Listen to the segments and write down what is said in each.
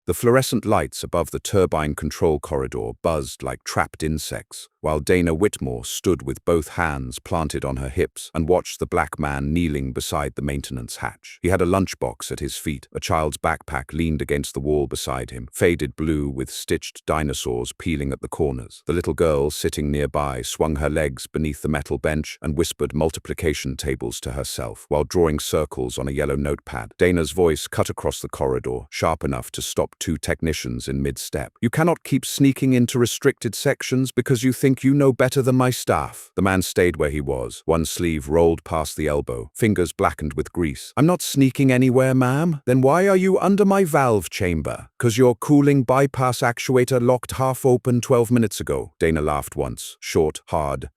The fluorescent lights above the turbine control corridor buzzed like trapped insects, while Dana Whitmore stood with both hands planted on her hips and watched the black man kneeling beside the maintenance hatch. He had a lunchbox at his feet. A child's backpack leaned against the wall beside him, faded blue with stitched dinosaurs peeling at the corners. The little girl sitting nearby swung her legs beneath the metal bench and whispered multiplication tables to herself while drawing circles on a yellow notepad. Dana's voice cut across the corridor, sharp enough to stop two technicians in mid-step. "You cannot keep sneaking into restricted sections because you think you know better than my staff." The man stayed where he was, one sleeve rolled past the elbow, fingers blackened with grease. "I'm not sneaking anywhere, ma'am." "Then why are you under my valve chamber?" "'Cause your cooling bypass actuator locked half open 12 minutes ago." Dana laughed once, short, hard.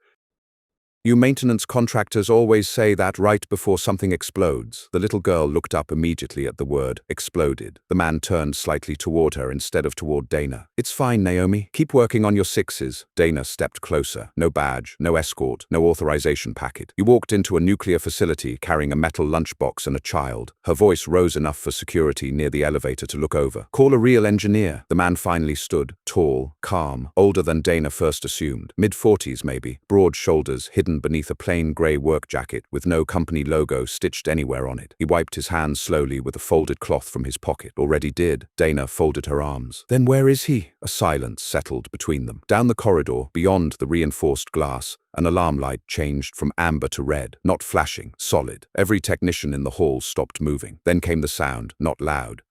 "You maintenance contractors always say that right before something explodes." The little girl looked up immediately at the word exploded. The man turned slightly toward her instead of toward Dana. "It's fine, Naomi. Keep working on your sixes." Dana stepped closer. No badge, no escort, no authorization packet. He walked into a nuclear facility carrying a metal lunchbox and a child. Her voice rose enough for security near the elevator to look over. "Call a real engineer." The man finally stood, tall, calm, older than Dana first assumed. Mid-40s maybe, broad shoulders hidden beneath a plain grey work jacket with no company logo stitched anywhere on it. He wiped his hands slowly with a folded cloth from his pocket. "Already did." Dana folded her arms. "Then where is he?" A silence settled between them. Down the corridor, beyond the reinforced glass, an alarm light changed from amber to red, not flashing, solid. Every technician in the hall stopped moving. Then came the sound, not loud.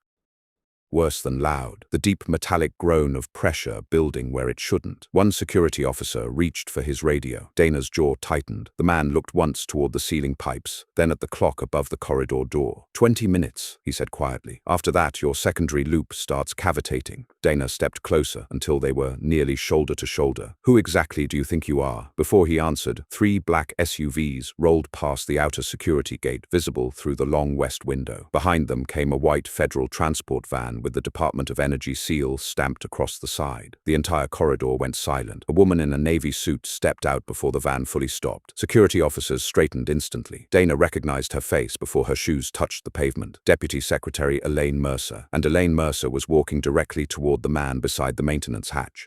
Worse than loud, the deep metallic groan of pressure building where it shouldn't. One security officer reached for his radio. Dana's jaw tightened. The man looked once toward the ceiling pipes, then at the clock above the corridor door. 20 minutes, he said quietly. "After that, your secondary loop starts cavitating." Dana stepped closer until they were nearly shoulder to shoulder. "Who exactly do you think you are?" Before he answered, 3 black SUVs rolled past the outer security gate, visible through the long west window. Behind them came a white federal transport van with the Department of Energy seal stamped across the side. The entire corridor went silent. A woman in a navy suit stepped out before the van fully stopped. Security officers straightened instantly. Dana recognized her face before her shoes touched the pavement. Deputy Secretary Elaine Mercer. And Elaine Mercer was walking directly toward the man beside the maintenance hatch.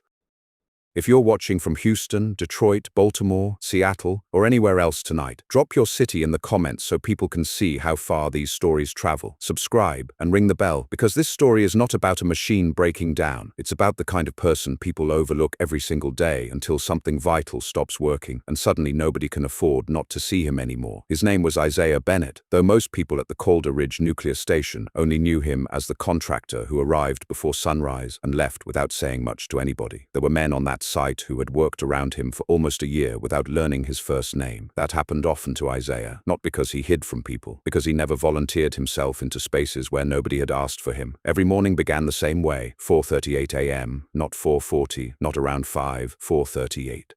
If you're watching from Houston, Detroit, Baltimore, Seattle, or anywhere else tonight, drop your city in the comments so people can see how far these stories travel. Subscribe and ring the bell, because this story is not about a machine breaking down. It's about the kind of person people overlook every single day until something vital stops working, and suddenly nobody can afford not to see him anymore. His name was Isaiah Bennett, though most people at the Calder Ridge nuclear station only knew him as the contractor who arrived before sunrise and left without saying much to anybody. There were men on that site who had worked around him for almost a year without learning his first name. That happened often to Isaiah, not because he hid from people, because he never volunteered himself into spaces where nobody had asked for him. Every morning began the same way, 4:38 a.m., not 4:40, not around 5, 4:38.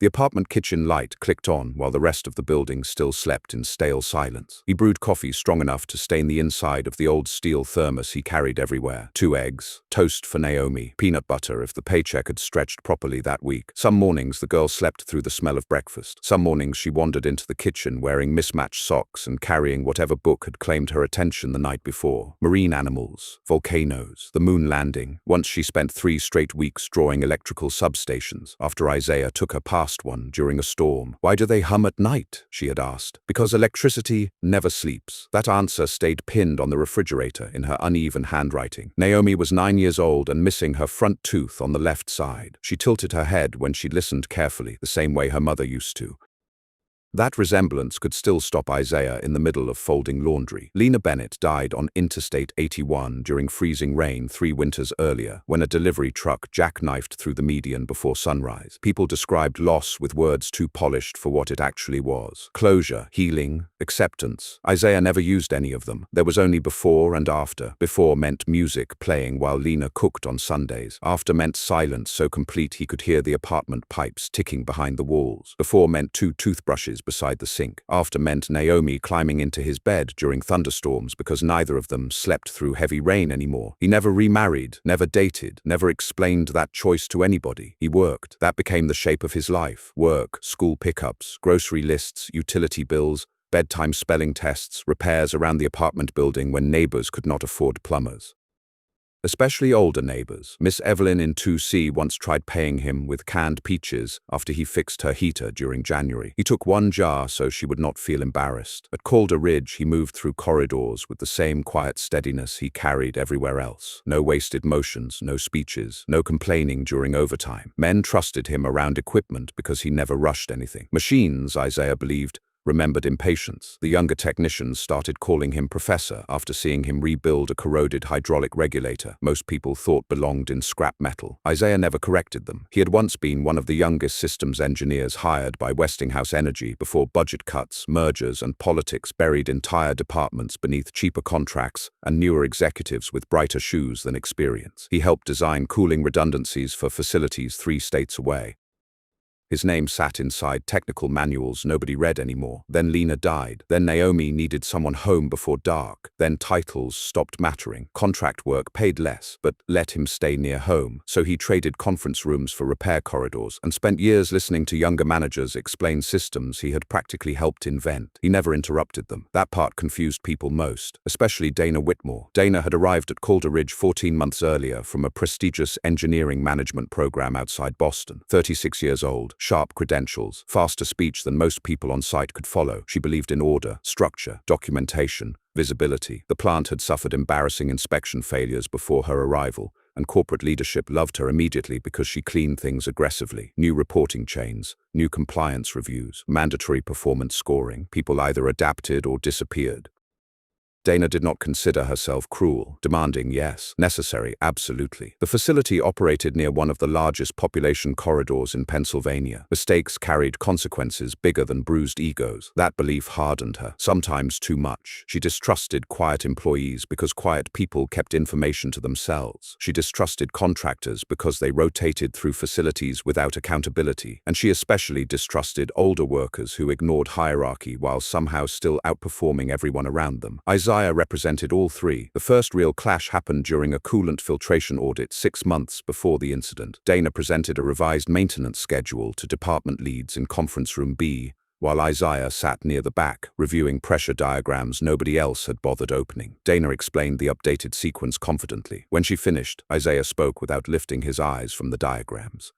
The apartment kitchen light clicked on while the rest of the building still slept in stale silence. He brewed coffee strong enough to stain the inside of the old steel thermos he carried everywhere. 2 eggs, toast for Naomi, peanut butter if the paycheck had stretched properly that week. Some mornings the girl slept through the smell of breakfast. Some mornings she wandered into the kitchen wearing mismatched socks and carrying whatever book had claimed her attention the night before. Marine animals, volcanoes, the moon landing. Once she spent 3 straight weeks drawing electrical substations after Isaiah took her past one during a storm. "Why do they hum at night?" she had asked. "Because electricity never sleeps." That answer stayed pinned on the refrigerator in her uneven handwriting. Naomi was 9 years old and missing her front tooth on the left side. She tilted her head when she listened carefully, the same way her mother used to. That resemblance could still stop Isaiah in the middle of folding laundry. Lena Bennett died on Interstate 81 during freezing rain 3 winters earlier, when a delivery truck jackknifed through the median before sunrise. People described loss with words too polished for what it actually was. Closure, healing, acceptance. Isaiah never used any of them. There was only before and after. Before meant music playing while Lena cooked on Sundays. After meant silence so complete he could hear the apartment pipes ticking behind the walls. Before meant 2 toothbrushes beside the sink. After meant Naomi climbing into his bed during thunderstorms because neither of them slept through heavy rain anymore. He never remarried, never dated, never explained that choice to anybody. He worked. That became the shape of his life. Work, school pickups, grocery lists, utility bills, bedtime spelling tests, repairs around the apartment building when neighbors could not afford plumbers. especially older neighbors. Miss Evelyn in 2C once tried paying him with canned peaches after he fixed her heater during January. He took one jar so she would not feel embarrassed. At Calder Ridge, he moved through corridors with the same quiet steadiness he carried everywhere else. No wasted motions, no speeches, no complaining during overtime. Men trusted him around equipment because he never rushed anything. Machines, Isaiah believed, remembered impatience. The younger technicians started calling him professor after seeing him rebuild a corroded hydraulic regulator most people thought belonged in scrap metal. Isaiah never corrected them. He had once been one of the youngest systems engineers hired by Westinghouse Energy before budget cuts, mergers, and politics buried entire departments beneath cheaper contracts and newer executives with brighter shoes than experience. He helped design cooling redundancies for facilities 3 states away. His name sat inside technical manuals nobody read anymore. Then Lena died. Then Naomi needed someone home before dark. Then titles stopped mattering. Contract work paid less, but let him stay near home. So he traded conference rooms for repair corridors and spent years listening to younger managers explain systems he had practically helped invent. He never interrupted them. That part confused people most, especially Dana Whitmore. Dana had arrived at Calder Ridge 14 months earlier from a prestigious engineering management program outside Boston. 36 years old. Sharp credentials, faster speech than most people on site could follow. She believed in order, structure, documentation, visibility. The plant had suffered embarrassing inspection failures before her arrival, and corporate leadership loved her immediately because she cleaned things aggressively. New reporting chains, new compliance reviews, mandatory performance scoring. People either adapted or disappeared. Dana did not consider herself cruel, demanding, yes, necessary, absolutely. The facility operated near one of the largest population corridors in Pennsylvania. Mistakes carried consequences bigger than bruised egos. That belief hardened her, sometimes too much. She distrusted quiet employees because quiet people kept information to themselves. She distrusted contractors because they rotated through facilities without accountability. And she especially distrusted older workers who ignored hierarchy while somehow still outperforming everyone around them. Isaiah represented all three. The first real clash happened during a coolant filtration audit 6 months before the incident. Dana presented a revised maintenance schedule to department leads in Conference Room B, while Isaiah sat near the back, reviewing pressure diagrams nobody else had bothered opening. Dana explained the updated sequence confidently. When she finished, Isaiah spoke without lifting his eyes from the diagrams.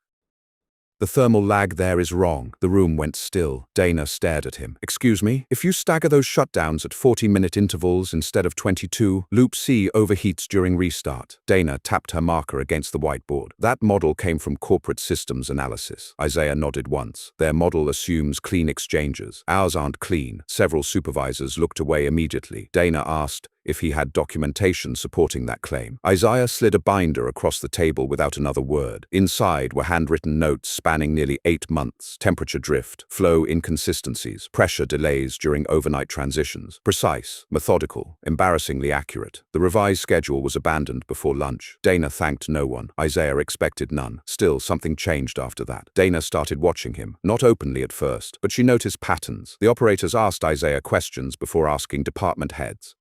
The thermal lag there is wrong. The room went still. Dana stared at him. Excuse me? If you stagger those shutdowns at 40-minute intervals instead of 22, loop C overheats during restart. Dana tapped her marker against the whiteboard. That model came from corporate systems analysis. Isaiah nodded once. Their model assumes clean exchanges. Ours aren't clean. Several supervisors looked away immediately. Dana asked if he had documentation supporting that claim. Isaiah slid a binder across the table without another word. Inside were handwritten notes spanning nearly 8 months. Temperature drift, flow inconsistencies, pressure delays during overnight transitions. Precise, methodical, embarrassingly accurate. The revised schedule was abandoned before lunch. Dana thanked no one. Isaiah expected none. Still, something changed after that. Dana started watching him, not openly at first, but she noticed patterns. The operators asked Isaiah questions before asking department heads.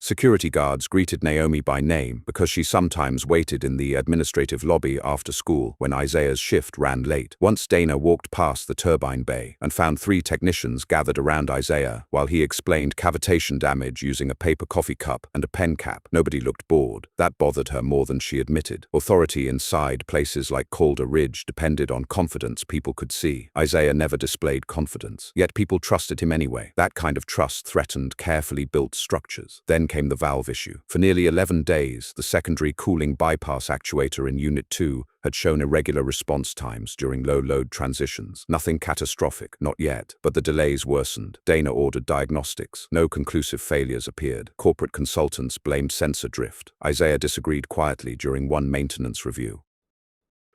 Security guards greeted Naomi by name because she sometimes waited in the administrative lobby after school when Isaiah's shift ran late. Once Dana walked past the turbine bay and found 3 technicians gathered around Isaiah while he explained cavitation damage using a paper coffee cup and a pen cap. Nobody looked bored. That bothered her more than she admitted. Authority inside places like Calder Ridge depended on confidence people could see. Isaiah never displayed confidence, yet people trusted him anyway. That kind of trust threatened carefully built structures. Then came the valve issue. For nearly 11 days, the secondary cooling bypass actuator in Unit 2 had shown irregular response times during low-load transitions. Nothing catastrophic, not yet, but the delays worsened. Dana ordered diagnostics. No conclusive failures appeared. Corporate consultants blamed sensor drift. Isaiah disagreed quietly during one maintenance review.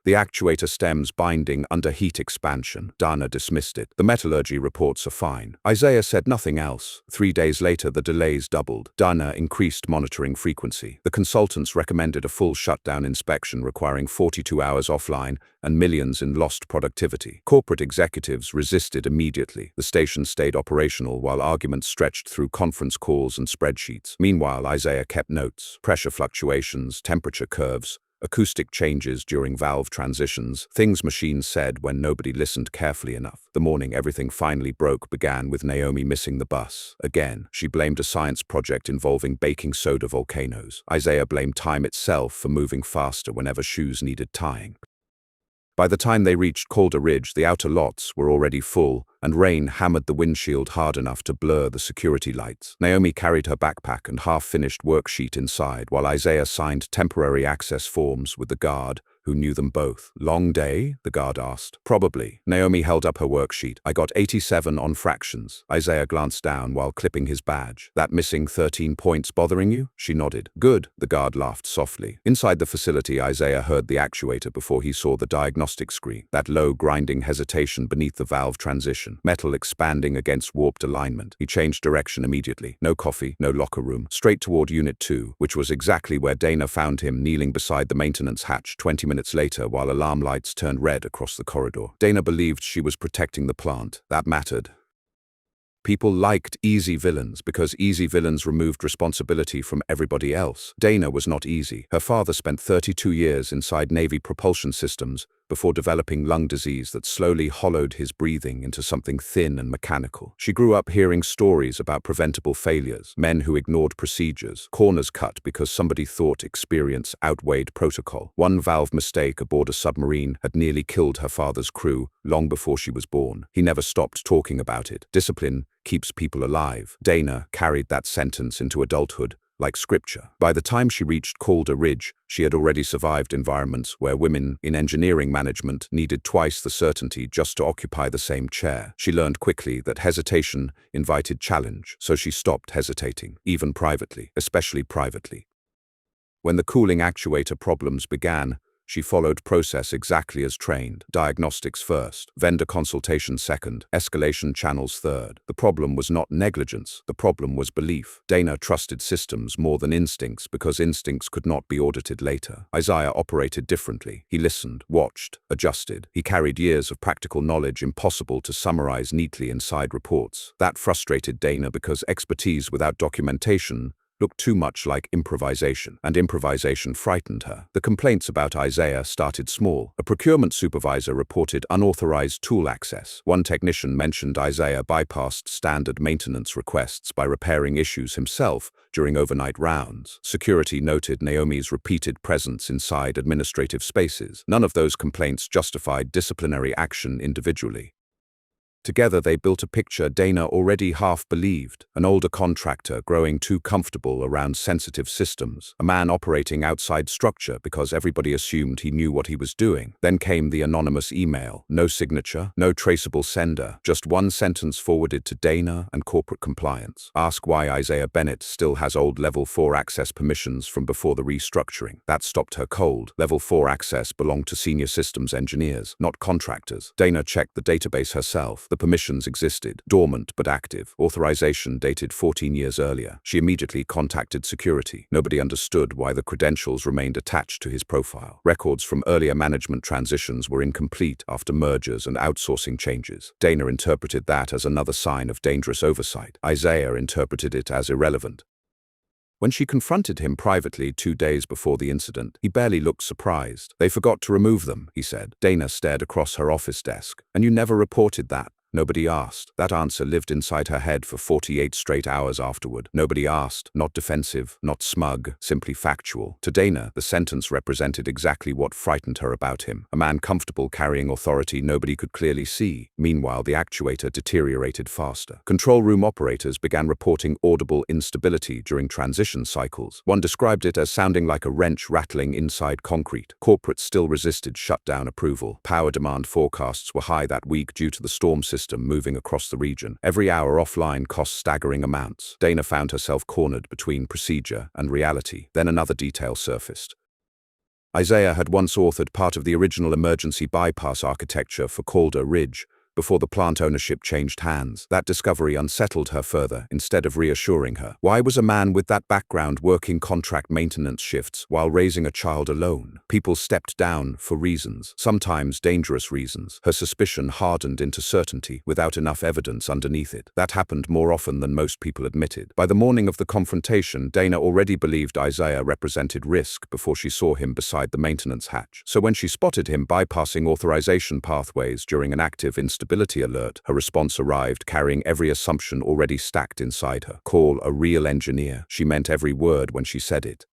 The actuator stems binding under heat expansion. Dana dismissed it. The metallurgy reports are fine. Isaiah said nothing else. 3 days later, the delays doubled. Dana increased monitoring frequency. The consultants recommended a full shutdown inspection requiring 42 hours offline and millions in lost productivity. Corporate executives resisted immediately. The station stayed operational while arguments stretched through conference calls and spreadsheets. Meanwhile, Isaiah kept notes. Pressure fluctuations, temperature curves, acoustic changes during valve transitions, things machines said when nobody listened carefully enough. The morning everything finally broke began with Naomi missing the bus. Again, she blamed a science project involving baking soda volcanoes. Isaiah blamed time itself for moving faster whenever shoes needed tying. By the time they reached Calder Ridge, the outer lots were already full, and rain hammered the windshield hard enough to blur the security lights. Naomi carried her backpack and half-finished worksheet inside, while Isaiah signed temporary access forms with the guard, who knew them both. "Long day?" the guard asked. "Probably." Naomi held up her worksheet. "I got 87 on fractions." Isaiah glanced down while clipping his badge. "That missing 13 points bothering you?" She nodded. "Good." The guard laughed softly. Inside the facility, Isaiah heard the actuator before he saw the diagnostic screen. That low, grinding hesitation beneath the valve transition. Metal expanding against warped alignment. He changed direction immediately. No coffee, no locker room. Straight toward Unit 2, which was exactly where Dana found him kneeling beside the maintenance hatch 20 minutes later while alarm lights turned red across the corridor. Dana believed she was protecting the plant. That mattered. People liked easy villains because easy villains removed responsibility from everybody else. Dana was not easy. Her father spent 32 years inside Navy propulsion systems before developing lung disease that slowly hollowed his breathing into something thin and mechanical. She grew up hearing stories about preventable failures, men who ignored procedures, corners cut because somebody thought experience outweighed protocol. One valve mistake aboard a submarine had nearly killed her father's crew long before she was born. He never stopped talking about it. Discipline keeps people alive. Dana carried that sentence into adulthood, like scripture. By the time she reached Calder Ridge, she had already survived environments where women in engineering management needed twice the certainty just to occupy the same chair. She learned quickly that hesitation invited challenge, so she stopped hesitating, even privately, especially privately. When the cooling actuator problems began, she followed process exactly as trained. Diagnostics first, vendor consultation second, escalation channels third. The problem was not negligence, the problem was belief. Dana trusted systems more than instincts because instincts could not be audited later. Isaiah operated differently. He listened, watched, adjusted. He carried years of practical knowledge impossible to summarize neatly inside reports. That frustrated Dana because expertise without documentation looked too much like improvisation, and improvisation frightened her. The complaints about Isaiah started small. A procurement supervisor reported unauthorized tool access. One technician mentioned Isaiah bypassed standard maintenance requests by repairing issues himself during overnight rounds. Security noted Naomi's repeated presence inside administrative spaces. None of those complaints justified disciplinary action individually. Together they built a picture Dana already half believed, an older contractor growing too comfortable around sensitive systems, a man operating outside structure because everybody assumed he knew what he was doing. Then came the anonymous email. No signature, no traceable sender, just one sentence forwarded to Dana and corporate compliance. Ask why Isaiah Bennett still has old Level 4 access permissions from before the restructuring. That stopped her cold. Level 4 access belonged to senior systems engineers, not contractors. Dana checked the database herself. The permissions existed, dormant but active. Authorization dated 14 years earlier. She immediately contacted security. Nobody understood why the credentials remained attached to his profile. Records from earlier management transitions were incomplete after mergers and outsourcing changes. Dana interpreted that as another sign of dangerous oversight. Isaiah interpreted it as irrelevant. When she confronted him privately 2 days before the incident, he barely looked surprised. "They forgot to remove them," he said. Dana stared across her office desk. "And you never reported that?" Nobody asked. That answer lived inside her head for 48 straight hours afterward. Nobody asked, not defensive, not smug, simply factual. To Dana, the sentence represented exactly what frightened her about him. A man comfortable carrying authority nobody could clearly see. Meanwhile, the actuator deteriorated faster. Control room operators began reporting audible instability during transition cycles. One described it as sounding like a wrench rattling inside concrete. Corporate still resisted shutdown approval. Power demand forecasts were high that week due to the storm system moving across the region. Every hour offline cost staggering amounts. Dana found herself cornered between procedure and reality. Then another detail surfaced. Isaiah had once authored part of the original emergency bypass architecture for Calder Ridge, before the plant ownership changed hands. That discovery unsettled her further instead of reassuring her. Why was a man with that background working contract maintenance shifts while raising a child alone? People stepped down for reasons, sometimes dangerous reasons. Her suspicion hardened into certainty without enough evidence underneath it. That happened more often than most people admitted. By the morning of the confrontation, Dana already believed Isaiah represented risk before she saw him beside the maintenance hatch. So when she spotted him bypassing authorization pathways during an active instability alert, her response arrived carrying every assumption already stacked inside her. Call a real engineer. She meant every word when she said it.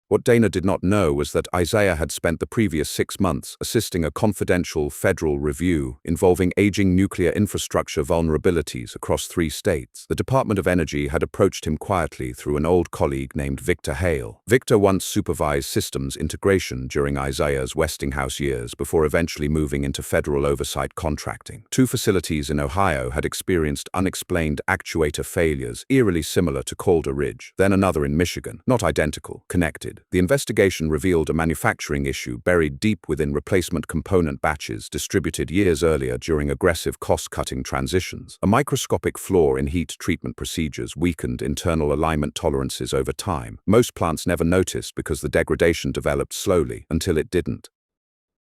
What Dana did not know was that Isaiah had spent the previous 6 months assisting a confidential federal review involving aging nuclear infrastructure vulnerabilities across 3 states. The Department of Energy had approached him quietly through an old colleague named Victor Hale. Victor once supervised systems integration during Isaiah's Westinghouse years before eventually moving into federal oversight contracting. 2 facilities in Ohio had experienced unexplained actuator failures eerily similar to Calder Ridge, then another in Michigan, not identical, connected. The investigation revealed a manufacturing issue buried deep within replacement component batches distributed years earlier during aggressive cost-cutting transitions. A microscopic flaw in heat treatment procedures weakened internal alignment tolerances over time. Most plants never noticed because the degradation developed slowly until it didn't.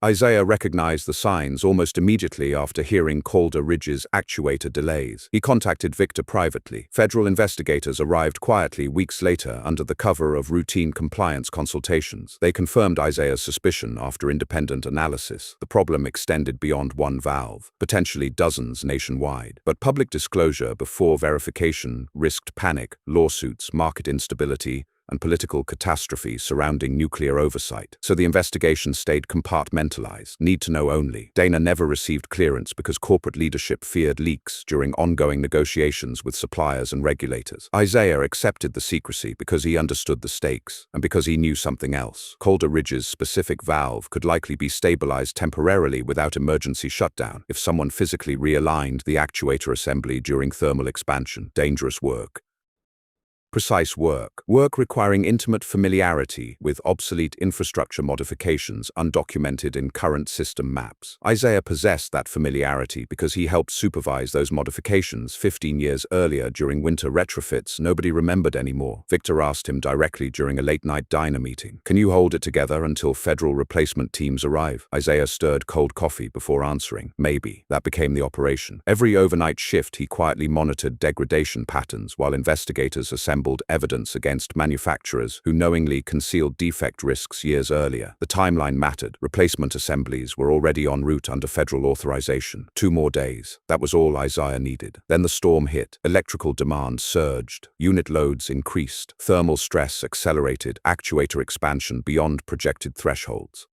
Isaiah recognized the signs almost immediately after hearing Calder Ridge's actuator delays. He contacted Victor privately. Federal investigators arrived quietly weeks later under the cover of routine compliance consultations. They confirmed Isaiah's suspicion after independent analysis. The problem extended beyond one valve, potentially dozens nationwide. But public disclosure before verification risked panic, lawsuits, market instability, and political catastrophe surrounding nuclear oversight. So the investigation stayed compartmentalized, need to know only. Dana never received clearance because corporate leadership feared leaks during ongoing negotiations with suppliers and regulators. Isaiah accepted the secrecy because he understood the stakes, and because he knew something else. Calder Ridge's specific valve could likely be stabilized temporarily without emergency shutdown if someone physically realigned the actuator assembly during thermal expansion. Dangerous work. Precise work. Work requiring intimate familiarity with obsolete infrastructure modifications undocumented in current system maps. Isaiah possessed that familiarity because he helped supervise those modifications 15 years earlier during winter retrofits nobody remembered anymore. Victor asked him directly during a late-night diner meeting, "Can you hold it together until federal replacement teams arrive?" Isaiah stirred cold coffee before answering, "Maybe." That became the operation. Every overnight shift he quietly monitored degradation patterns while investigators assembled evidence against manufacturers who knowingly concealed defect risks years earlier. The timeline mattered. Replacement assemblies were already en route under federal authorization. 2 more days. That was all Isaiah needed. Then the storm hit. Electrical demand surged. Unit loads increased. Thermal stress accelerated. Actuator expansion beyond projected thresholds.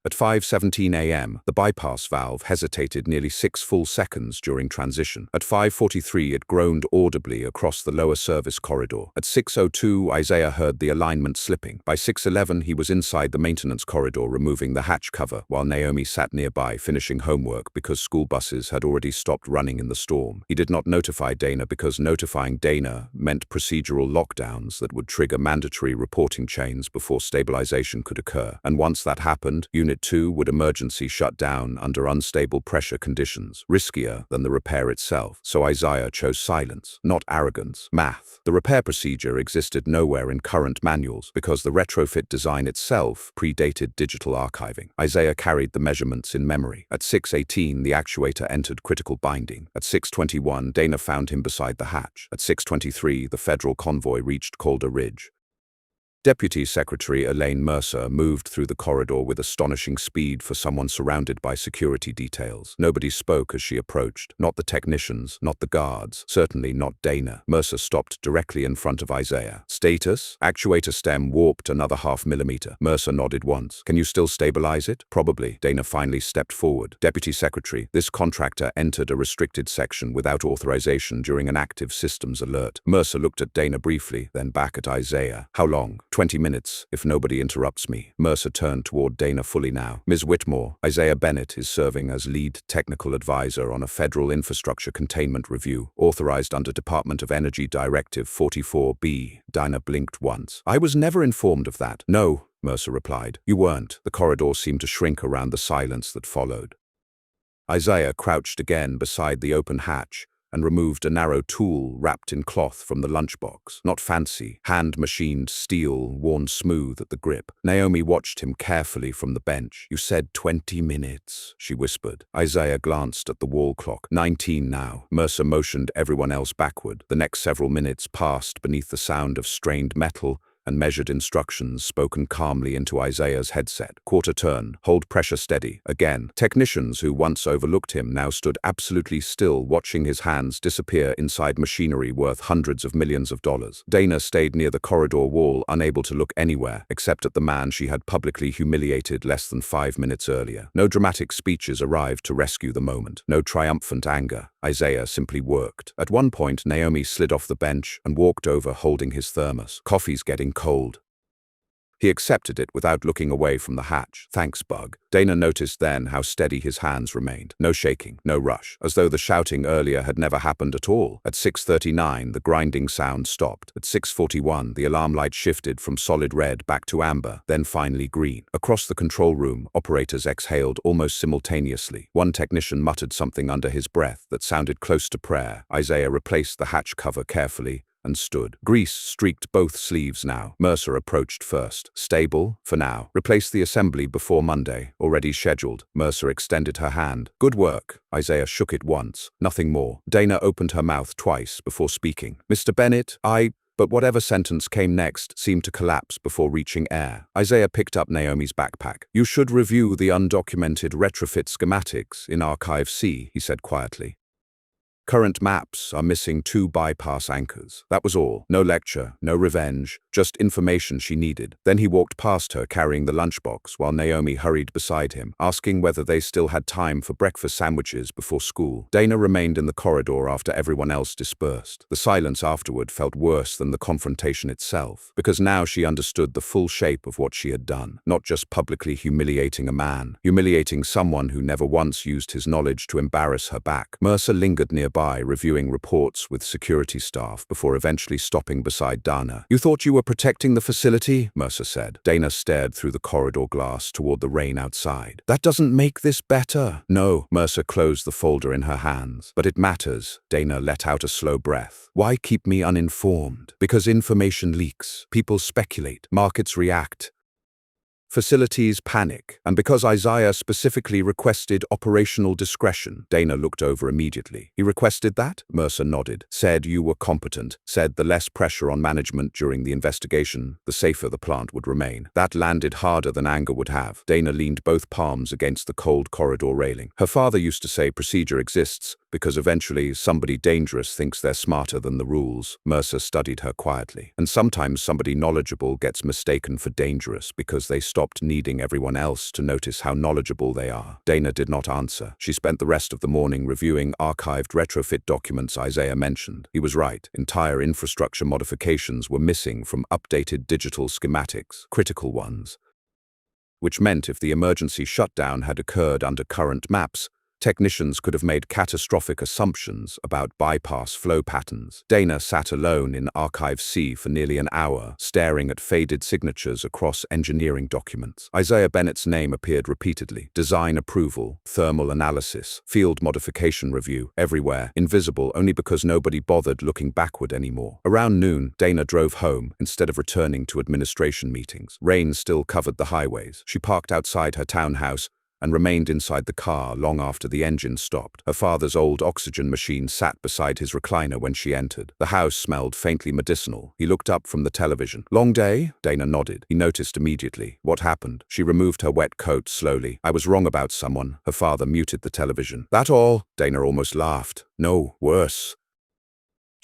At 5:17 a.m., the bypass valve hesitated nearly 6 full seconds during transition. At 5:43, it groaned audibly across the lower service corridor. At 6:02, Isaiah heard the alignment slipping. By 6:11, he was inside the maintenance corridor removing the hatch cover, while Naomi sat nearby finishing homework because school buses had already stopped running in the storm. He did not notify Dana because notifying Dana meant procedural lockdowns that would trigger mandatory reporting chains before stabilization could occur. And once that happened, Unit 2 would emergency shut down under unstable pressure conditions, riskier than the repair itself. So Isaiah chose silence, not arrogance. Math. The repair procedure existed nowhere in current manuals because the retrofit design itself predated digital archiving. Isaiah carried the measurements in memory. At 6:18, the actuator entered critical binding. At 6:21, Dana found him beside the hatch. At 6:23, the federal convoy reached Calder Ridge. Deputy Secretary Elaine Mercer moved through the corridor with astonishing speed for someone surrounded by security details. Nobody spoke as she approached. Not the technicians, not the guards, certainly not Dana. Mercer stopped directly in front of Isaiah. "Status?" Actuator stem warped another ½ millimeter. Mercer nodded once. "Can you still stabilize it?" "Probably." Dana finally stepped forward. "Deputy Secretary, this contractor entered a restricted section without authorization during an active systems alert." Mercer looked at Dana briefly, then back at Isaiah. "How long?" 20 minutes, if nobody interrupts me." Mercer turned toward Dana fully now. "Ms. Whitmore, Isaiah Bennett is serving as lead technical advisor on a federal infrastructure containment review, authorized under Department of Energy Directive 44B. Dana blinked once. "I was never informed of that." "No," Mercer replied. "You weren't." The corridor seemed to shrink around the silence that followed. Isaiah crouched again beside the open hatch and removed a narrow tool wrapped in cloth from the lunchbox. Not fancy, hand-machined steel worn smooth at the grip. Naomi watched him carefully from the bench. "You said 20 minutes, she whispered. Isaiah glanced at the wall clock. 19 now. Mercer motioned everyone else backward. The next several minutes passed beneath the sound of strained metal and measured instructions spoken calmly into Isaiah's headset. Quarter turn, hold pressure steady. Again, technicians who once overlooked him now stood absolutely still, watching his hands disappear inside machinery worth hundreds of millions of dollars. Dana stayed near the corridor wall, unable to look anywhere, except at the man she had publicly humiliated less than 5 minutes earlier. No dramatic speeches arrived to rescue the moment. No triumphant anger. Isaiah simply worked. At one point, Naomi slid off the bench and walked over holding his thermos. "Coffee's getting cold." He accepted it without looking away from the hatch. "Thanks, Bug." Dana noticed then how steady his hands remained. No shaking, no rush, as though the shouting earlier had never happened at all. At 6:39, the grinding sound stopped. At 6:41, the alarm light shifted from solid red back to amber, then finally green. Across the control room, operators exhaled almost simultaneously. One technician muttered something under his breath that sounded close to prayer. Isaiah replaced the hatch cover carefully and stood. Grease streaked both sleeves now. Mercer approached first. "Stable, for now. Replace the assembly before Monday. Already scheduled." Mercer extended her hand. "Good work." Isaiah shook it once. Nothing more. Dana opened her mouth twice before speaking. "Mr. Bennett, But whatever sentence came next seemed to collapse before reaching air. Isaiah picked up Naomi's backpack. "You should review the undocumented retrofit schematics in Archive C," he said quietly. "Current maps are missing 2 bypass anchors." That was all. No lecture, no revenge, just information she needed. Then he walked past her carrying the lunchbox while Naomi hurried beside him, asking whether they still had time for breakfast sandwiches before school. Dana remained in the corridor after everyone else dispersed. The silence afterward felt worse than the confrontation itself, because now she understood the full shape of what she had done. Not just publicly humiliating a man, humiliating someone who never once used his knowledge to embarrass her back. Mercer lingered nearby, reviewing reports with security staff before eventually stopping beside Dana. "You thought you were protecting the facility?" Mercer said. Dana stared through the corridor glass toward the rain outside. "That doesn't make this better." "No." Mercer closed the folder in her hands. "But it matters." Dana let out a slow breath. "Why keep me uninformed?" "Because information leaks. People speculate. Markets react. Facilities panic, and because Isaiah specifically requested operational discretion." Dana looked over immediately. "He requested that?" Mercer nodded. "Said you were competent. Said the less pressure on management during the investigation, the safer the plant would remain." That landed harder than anger would have. Dana leaned both palms against the cold corridor railing. Her father used to say procedure exists because eventually somebody dangerous thinks they're smarter than the rules. Mercer studied her quietly. "And sometimes somebody knowledgeable gets mistaken for dangerous because they stopped needing everyone else to notice how knowledgeable they are." Dana did not answer. She spent the rest of the morning reviewing archived retrofit documents Isaiah mentioned. He was right. Entire infrastructure modifications were missing from updated digital schematics, critical ones. Which meant if the emergency shutdown had occurred under current maps, technicians could have made catastrophic assumptions about bypass flow patterns. Dana sat alone in Archive C for nearly an hour, staring at faded signatures across engineering documents. Isaiah Bennett's name appeared repeatedly. Design approval, thermal analysis, field modification review, everywhere, invisible only because nobody bothered looking backward anymore. Around noon, Dana drove home instead of returning to administration meetings. Rain still covered the highways. She parked outside her townhouse and remained inside the car long after the engine stopped. Her father's old oxygen machine sat beside his recliner when she entered. The house smelled faintly medicinal. He looked up from the television. "Long day?" Dana nodded. He noticed immediately. "What happened?" She removed her wet coat slowly. "I was wrong about someone." Her father muted the television. "That all?" Dana almost laughed. "No, worse."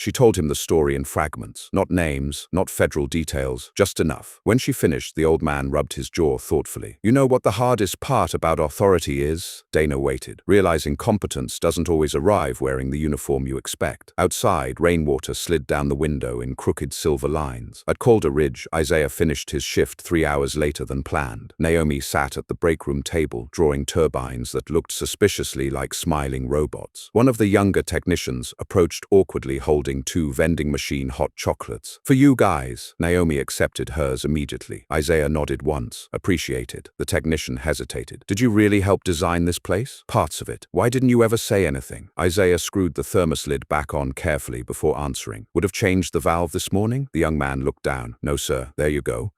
She told him the story in fragments, not names, not federal details, just enough. When she finished, the old man rubbed his jaw thoughtfully. "You know what the hardest part about authority is?" Dana waited, realizing competence doesn't always arrive wearing the uniform you expect. Outside, rainwater slid down the window in crooked silver lines. At Calder Ridge, Isaiah finished his shift 3 hours later than planned. Naomi sat at the breakroom table, drawing turbines that looked suspiciously like smiling robots. One of the younger technicians approached awkwardly holding holding 2 vending machine hot chocolates. "For you guys." Naomi accepted hers immediately. Isaiah nodded once. "Appreciated." The technician hesitated. "Did you really help design this place?" "Parts of it." "Why didn't you ever say anything?" Isaiah screwed the thermos lid back on carefully before answering. "Would have changed the valve this morning?" The young man looked down. "No, sir. There you go."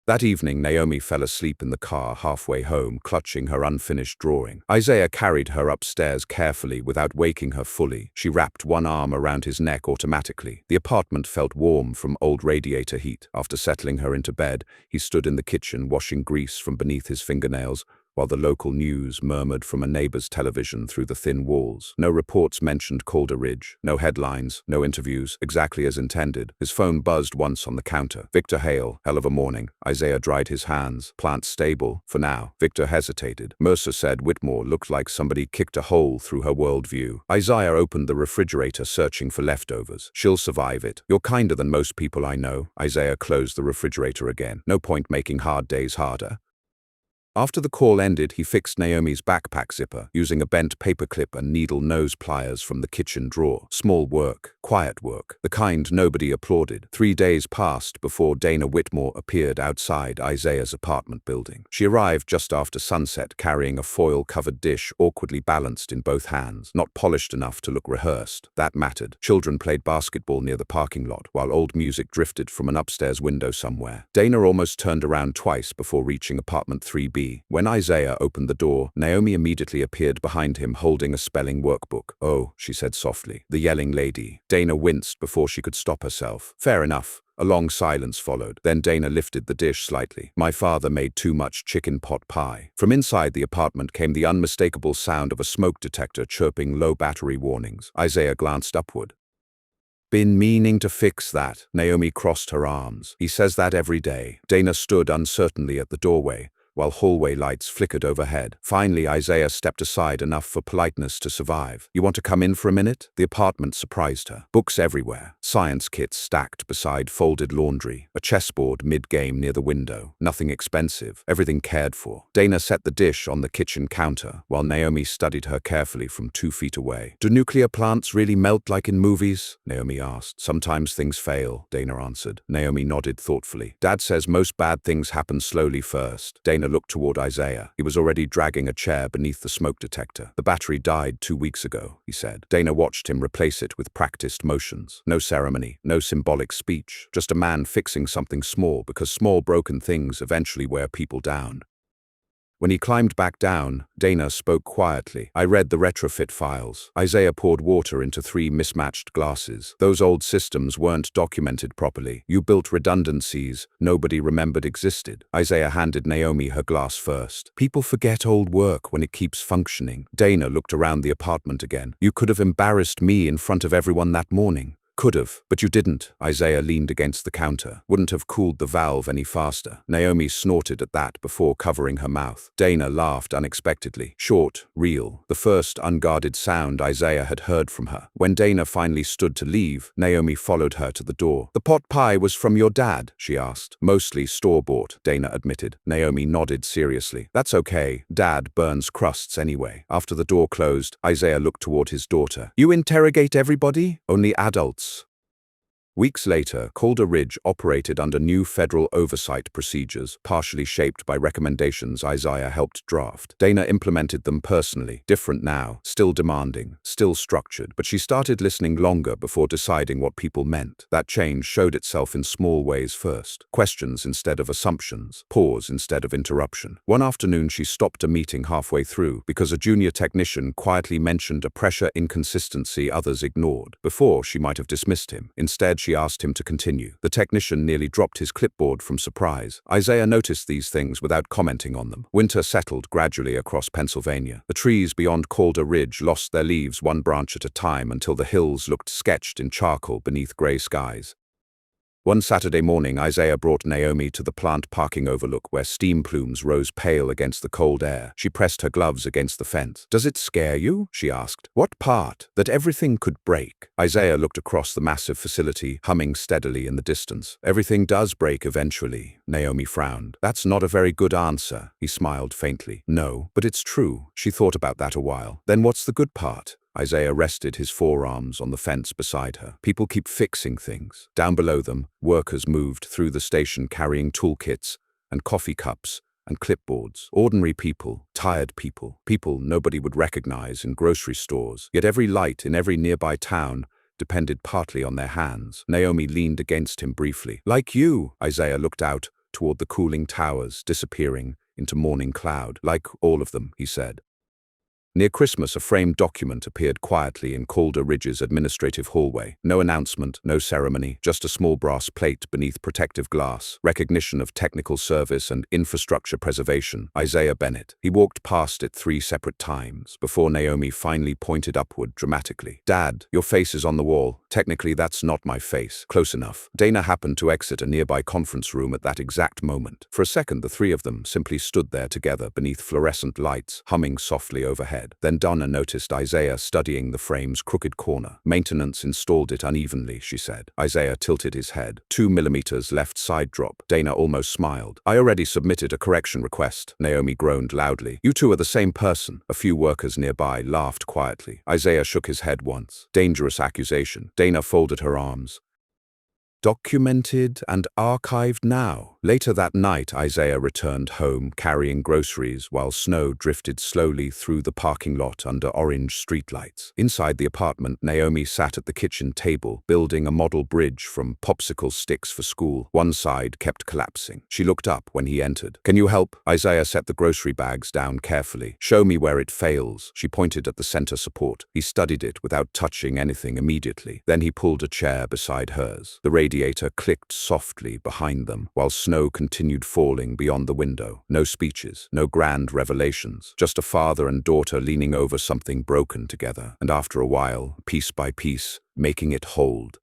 That evening, Naomi fell asleep in the car halfway home, clutching her unfinished drawing. Isaiah carried her upstairs carefully without waking her fully. She wrapped one arm around his neck automatically. The apartment felt warm from old radiator heat. After settling her into bed, he stood in the kitchen washing grease from beneath his fingernails, while the local news murmured from a neighbor's television through the thin walls. No reports mentioned Calder Ridge, no headlines, no interviews, exactly as intended. His phone buzzed once on the counter. "Victor Hale, hell of a morning." Isaiah dried his hands. "Plant stable, for now." Victor hesitated. Mercer said Whitmore looked like somebody kicked a hole through her worldview. Isaiah opened the refrigerator, searching for leftovers. "She'll survive it. You're kinder than most people I know." Isaiah closed the refrigerator again. "No point making hard days harder." After the call ended, he fixed Naomi's backpack zipper, using a bent paperclip and needle nose pliers from the kitchen drawer. Small work, quiet work, the kind nobody applauded. 3 days passed before Dana Whitmore appeared outside Isaiah's apartment building. She arrived just after sunset, carrying a foil-covered dish awkwardly balanced in both hands, not polished enough to look rehearsed. That mattered. Children played basketball near the parking lot, while old music drifted from an upstairs window somewhere. Dana almost turned around twice before reaching apartment 3B. When Isaiah opened the door, Naomi immediately appeared behind him holding a spelling workbook. "Oh," she said softly. "The yelling lady." Dana winced before she could stop herself. "Fair enough." A long silence followed. Then Dana lifted the dish slightly. "My father made too much chicken pot pie." From inside the apartment came the unmistakable sound of a smoke detector chirping low battery warnings. Isaiah glanced upward. "Been meaning to fix that." Naomi crossed her arms. "He says that every day." Dana stood uncertainly at the doorway, while hallway lights flickered overhead. Finally, Isaiah stepped aside enough for politeness to survive. "You want to come in for a minute?" The apartment surprised her. Books everywhere, science kits stacked beside folded laundry, a chessboard mid-game near the window. Nothing expensive, everything cared for. Dana set the dish on the kitchen counter, while Naomi studied her carefully from 2 feet away. "Do nuclear plants really melt like in movies?" Naomi asked. "Sometimes things fail," Dana answered. Naomi nodded thoughtfully. "Dad says most bad things happen slowly first." Dana looked toward Isaiah. He was already dragging a chair beneath the smoke detector. "The battery died 2 weeks ago," he said. Dana watched him replace it with practiced motions. No ceremony, no symbolic speech, just a man fixing something small, because small broken things eventually wear people down. When he climbed back down, Dana spoke quietly. "I read the retrofit files." Isaiah poured water into 3 mismatched glasses. "Those old systems weren't documented properly. You built redundancies nobody remembered existed." Isaiah handed Naomi her glass first. "People forget old work when it keeps functioning." Dana looked around the apartment again. "You could have embarrassed me in front of everyone that morning." "Could have, but you didn't." Isaiah leaned against the counter. "Wouldn't have cooled the valve any faster." Naomi snorted at that before covering her mouth. Dana laughed unexpectedly. Short, real, the first unguarded sound Isaiah had heard from her. When Dana finally stood to leave, Naomi followed her to the door. "The pot pie was from your dad?" she asked. "Mostly store-bought," Dana admitted. Naomi nodded seriously. "That's okay. Dad burns crusts anyway." After the door closed, Isaiah looked toward his daughter. "You interrogate everybody?" "Only adults." Weeks later, Calder Ridge operated under new federal oversight procedures, partially shaped by recommendations Isaiah helped draft. Dana implemented them personally, different now, still demanding, still structured, but she started listening longer before deciding what people meant. That change showed itself in small ways first. Questions instead of assumptions, pause instead of interruption. One afternoon she stopped a meeting halfway through because a junior technician quietly mentioned a pressure inconsistency others ignored. Before, she might have dismissed him. Instead, she asked him to continue. The technician nearly dropped his clipboard from surprise. Isaiah noticed these things without commenting on them. Winter settled gradually across Pennsylvania. The trees beyond Calder Ridge lost their leaves one branch at a time until the hills looked sketched in charcoal beneath gray skies. One Saturday morning, Isaiah brought Naomi to the plant parking overlook where steam plumes rose pale against the cold air. She pressed her gloves against the fence. "Does it scare you?" she asked. "What part?" "That everything could break." Isaiah looked across the massive facility, humming steadily in the distance. "Everything does break eventually." Naomi frowned. "That's not a very good answer." He smiled faintly. "No, but it's true." She thought about that a while. "Then what's the good part?" Isaiah rested his forearms on the fence beside her. People keep fixing things. Down below them, workers moved through the station carrying toolkits and coffee cups and clipboards. Ordinary people, tired people, people nobody would recognize in grocery stores. Yet every light in every nearby town depended partly on their hands. Naomi leaned against him briefly. Like you, Isaiah looked out toward the cooling towers, disappearing into morning cloud. Like all of them, he said. Near Christmas, a framed document appeared quietly in Calder Ridge's administrative hallway. No announcement, no ceremony, just a small brass plate beneath protective glass. Recognition of technical service and infrastructure preservation. Isaiah Bennett. He walked past it 3 separate times before Naomi finally pointed upward dramatically. Dad, your face is on the wall. Technically, that's not my face. Close enough. Dana happened to exit a nearby conference room at that exact moment. For a second, the 3 of them simply stood there together beneath fluorescent lights, humming softly overhead. Then Donna noticed Isaiah studying the frame's crooked corner. Maintenance installed it unevenly, she said. Isaiah tilted his head. 2 millimeters left side drop. Dana almost smiled. I already submitted a correction request. Naomi groaned loudly. You two are the same person. A few workers nearby laughed quietly. Isaiah shook his head once. Dangerous accusation. Dana folded her arms. Documented and archived now. Later that night, Isaiah returned home carrying groceries while snow drifted slowly through the parking lot under orange streetlights. Inside the apartment, Naomi sat at the kitchen table, building a model bridge from popsicle sticks for school. One side kept collapsing. She looked up when he entered. Can you help? Isaiah set the grocery bags down carefully. Show me where it fails. She pointed at the center support. He studied it without touching anything immediately. Then he pulled a chair beside hers. The radiator clicked softly behind them, while snow continued falling beyond the window. No speeches, no grand revelations, just a father and daughter leaning over something broken together, and after a while, piece by piece, making it hold.